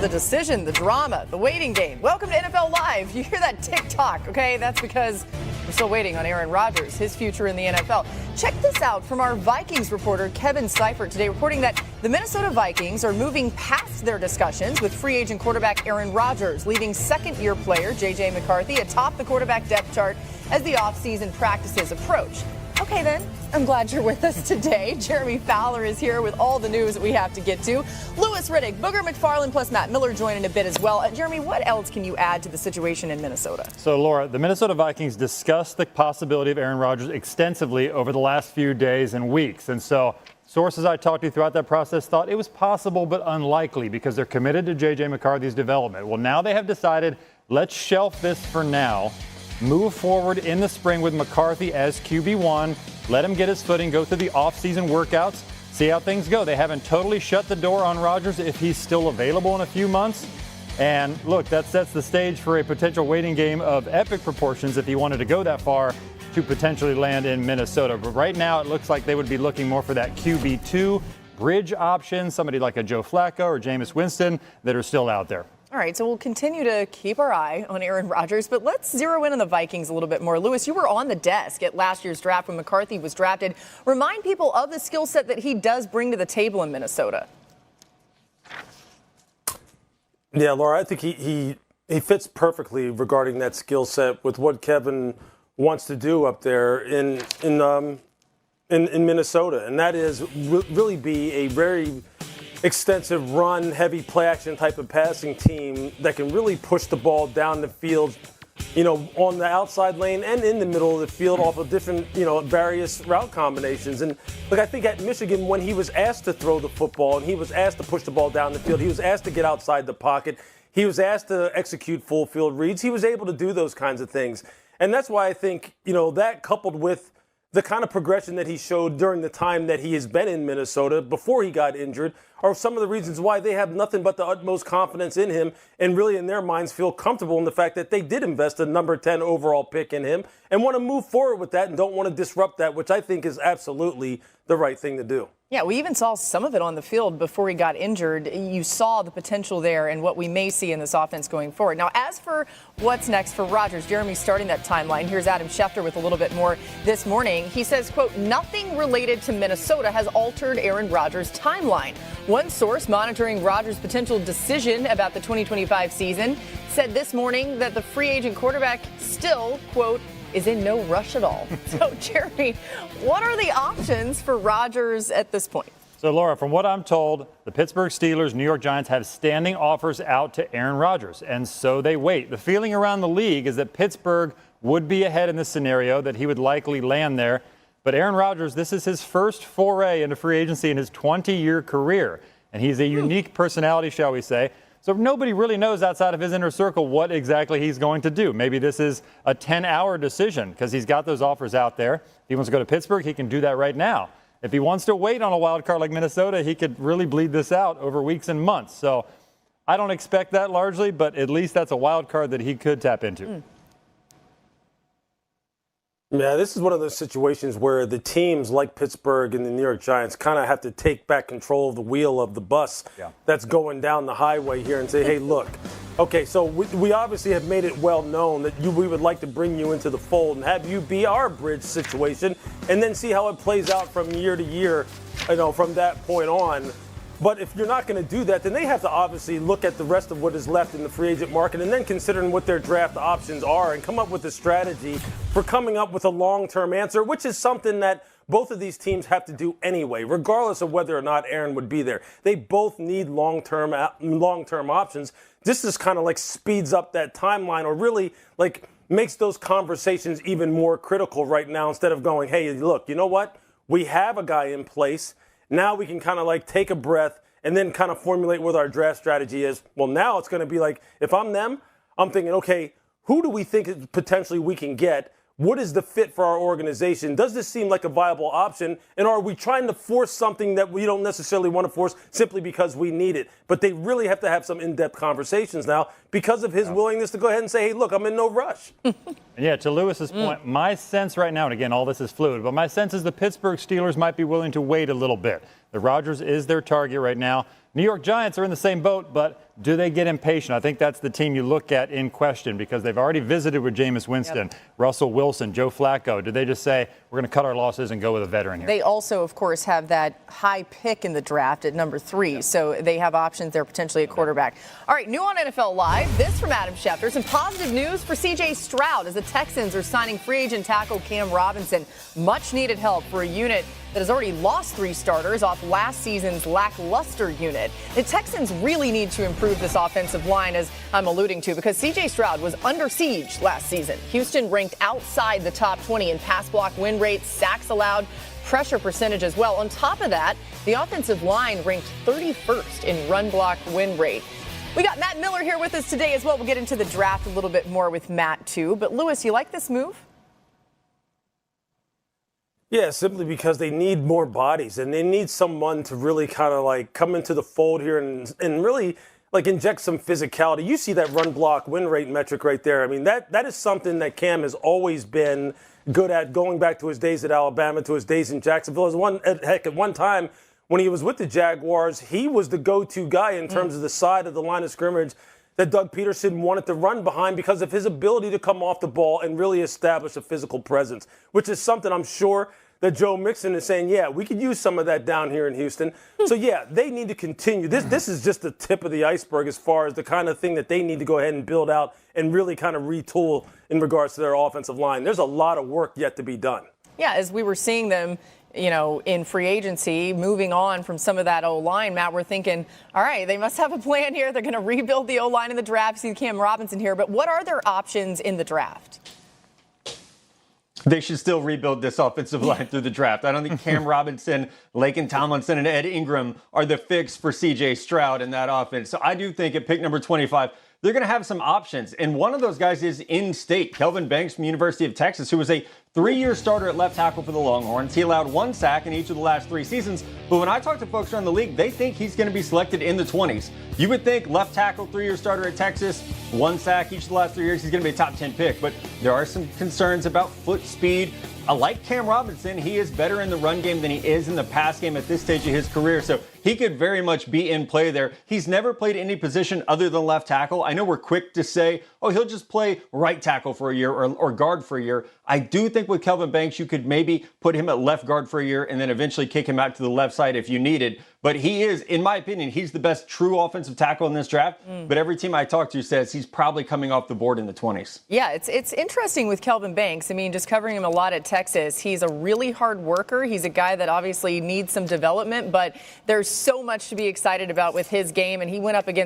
The decision, the drama, the waiting game. Welcome to NFL Live. You hear that tick-tock, okay? That's because we're still waiting on Aaron Rodgers, his future in the NFL. Check this out from our Vikings reporter, Kevin Seifert, today, reporting that the Minnesota Vikings are moving past their discussions with free agent quarterback Aaron Rodgers, leaving second-year player J.J. McCarthy atop the quarterback depth chart as the offseason practices approach. Okay, then, I'm glad you're with us today. Jeremy Fowler is here with all the news that we have to get to. Louis Riddick, Booger McFarland, plus Matt Miller join in a bit as well. Jeremy, what else can you add to the situation in Minnesota? So, Laura, the Minnesota Vikings discussed the possibility of Aaron Rodgers extensively over the last few days and weeks. And so sources I talked to throughout that process thought it was possible but unlikely because they're committed to J.J. McCarthy's development. Well, now they have decided, let's shelf this for now. Move forward in the spring with McCarthy as QB1. Let him get his footing, go through the offseason workouts, see how things go. They haven't totally shut the door on Rodgers if he's still available in a few months. And look, that sets the stage for a potential waiting game of epic proportions if he wanted to go that far to potentially land in Minnesota. But right now, it looks like they would be looking more for that QB2 bridge option, somebody like a Joe Flacco or Jameis Winston that are still out there. All right, so we'll continue to keep our eye on Aaron Rodgers, but let's zero in on the Vikings a little bit more. Louis, you were on the desk at last year's draft when McCarthy was drafted. Remind people of the skill set that he does bring to the table in Minnesota. Yeah, Laura, I think he fits perfectly regarding that skill set with what Kevin wants to do up there in Minnesota, and that is really be a very extensive run, heavy play action type of passing team that can really push the ball down the field, you know, on the outside lane and in the middle of the field off of different, you know, various route combinations. And look, I think at Michigan, when he was asked to throw the football and he was asked to push the ball down the field, he was asked to get outside the pocket, he was asked to execute full field reads, he was able to do those kinds of things. And that's why I think, you know, that coupled with the kind of progression that he showed during the time that he has been in Minnesota before he got injured are some of the reasons why they have nothing but the utmost confidence in him and really in their minds feel comfortable in the fact that they did invest a number 10 overall pick in him and want to move forward with that and don't want to disrupt that, which I think is absolutely the right thing to do. Yeah, we even saw some of it on the field before he got injured. You saw the potential there and what we may see in this offense going forward. Now, as for what's next for Rodgers, Jeremy's starting that timeline. Here's Adam Schefter with a little bit more this morning. He says, quote, nothing related to Minnesota has altered Aaron Rodgers' timeline. One source monitoring Rodgers' potential decision about the 2025 season said this morning that the free agent quarterback still, quote, is in no rush at all. So, Jeremy, what are the options for Rodgers at this point? So, Laura, from what I'm told, the Pittsburgh Steelers, New York Giants have standing offers out to Aaron Rodgers, and so they wait. The feeling around the league is that Pittsburgh would be ahead in this scenario, that he would likely land there. But Aaron Rodgers, this is his first foray into free agency in his 20-year career, and he's a unique personality, shall we say. So nobody really knows outside of his inner circle what exactly he's going to do. Maybe this is a 10-hour decision because he's got those offers out there. If he wants to go to Pittsburgh, he can do that right now. If he wants to wait on a wild card like Minnesota, he could really bleed this out over weeks and months. So I don't expect that largely, but at least that's a wild card that he could tap into. Yeah, this is one of those situations where the teams like Pittsburgh and the New York Giants kind of have to take back control of the wheel of the bus that's going down the highway here and say, hey, look, okay, so we obviously have made it well known that we would like to bring you into the fold and have you be our bridge situation and then see how it plays out from year to year, you know, from that point on. But if you're not going to do that, then they have to obviously look at the rest of what is left in the free agent market and then considering what their draft options are and come up with a strategy for coming up with a long-term answer, which is something that both of these teams have to do anyway, regardless of whether or not Aaron would be there. They both need long-term options. This just kind of like speeds up that timeline or really like makes those conversations even more critical right now instead of going, hey, look, you know what? We have a guy in place. Now we can kind of like take a breath and then kind of formulate what our draft strategy is. Well, now it's going to be like, if I'm them, I'm thinking, okay, who do we think potentially we can get? What is the fit for our organization? Does this seem like a viable option? And are we trying to force something that we don't necessarily want to force simply because we need it? But they really have to have some in-depth conversations now because of his willingness to go ahead and say, hey, look, I'm in no rush. Yeah, to Lewis's point, my sense right now, and again, all this is fluid, but my sense is the Pittsburgh Steelers might be willing to wait a little bit. The Rodgers is their target right now. New York Giants are in the same boat, but do they get impatient? I think that's the team you look at in question because they've already visited with Jameis Winston, Russell Wilson, Joe Flacco. Do they just say, we're going to cut our losses and go with a veteran here? They also, of course, have that high pick in the draft at number 3, so they have options there potentially at quarterback. All right, new on NFL Live, this from Adam Schefter. Some positive news for C.J. Stroud as the Texans are signing free agent tackle Cam Robinson. Much needed help for a unit that has already lost 3 starters off last season's lackluster unit. The Texans really need to improve this offensive line, as I'm alluding to, because C.J. Stroud was under siege last season. Houston ranked outside the top 20 in pass block win rates, sacks allowed, pressure percentage as well. On top of that, the offensive line ranked 31st in run block win rate. We got Matt Miller here with us today as well. We'll get into the draft a little bit more with Matt, too. But, Lewis, you like this move? Yeah, simply because they need more bodies and they need someone to really kind of like come into the fold here and really like inject some physicality. You see that run block win rate metric right there. I mean, that is something that Cam has always been good at, going back to his days at Alabama, to his days in Jacksonville. At one time when he was with the Jaguars, he was the go-to guy in terms of the side of the line of scrimmage that Doug Peterson wanted to run behind because of his ability to come off the ball and really establish a physical presence, which is something I'm sure that Joe Mixon is saying, yeah, we could use some of that down here in Houston. So, yeah, they need to continue. This is just the tip of the iceberg as far as the kind of thing that they need to go ahead and build out and really kind of retool in regards to their offensive line. There's a lot of work yet to be done. Yeah, as we were seeing them, in free agency, moving on from some of that O-line, Matt, we're thinking, all right, they must have a plan here. They're going to rebuild the O-line in the draft. See Cam Robinson here. But what are their options in the draft? They should still rebuild this offensive line through the draft. I don't think Cam Robinson, Laken Tomlinson, and Ed Ingram are the fix for C.J. Stroud in that offense. So I do think at pick number 25, they're going to have some options. And one of those guys is in-state, Kelvin Banks from University of Texas, who was a 3-year starter at left tackle for the Longhorns. He allowed 1 sack in each of the last 3 seasons. But when I talk to folks around the league, they think he's going to be selected in the 20s. You would think left tackle, 3-year starter at Texas, 1 sack each of the last 3 years, he's going to be a top 10 pick. But there are some concerns about foot speed. I like Cam Robinson. He is better in the run game than he is in the pass game at this stage of his career. So he could very much be in play there. He's never played any position other than left tackle. I know we're quick to say, oh, he'll just play right tackle for a year or guard for a year. I do think with Kelvin Banks, you could maybe put him at left guard for a year and then eventually kick him out to the left side if you needed. But he is, in my opinion, he's the best true offensive tackle in this draft. But every team I talk to says he's probably coming off the board in the 20s. Yeah, it's interesting with Kelvin Banks. I mean, just covering him a lot at Texas, he's a really hard worker. He's a guy that obviously needs some development, but there's so much to be excited about with his game, and he went up against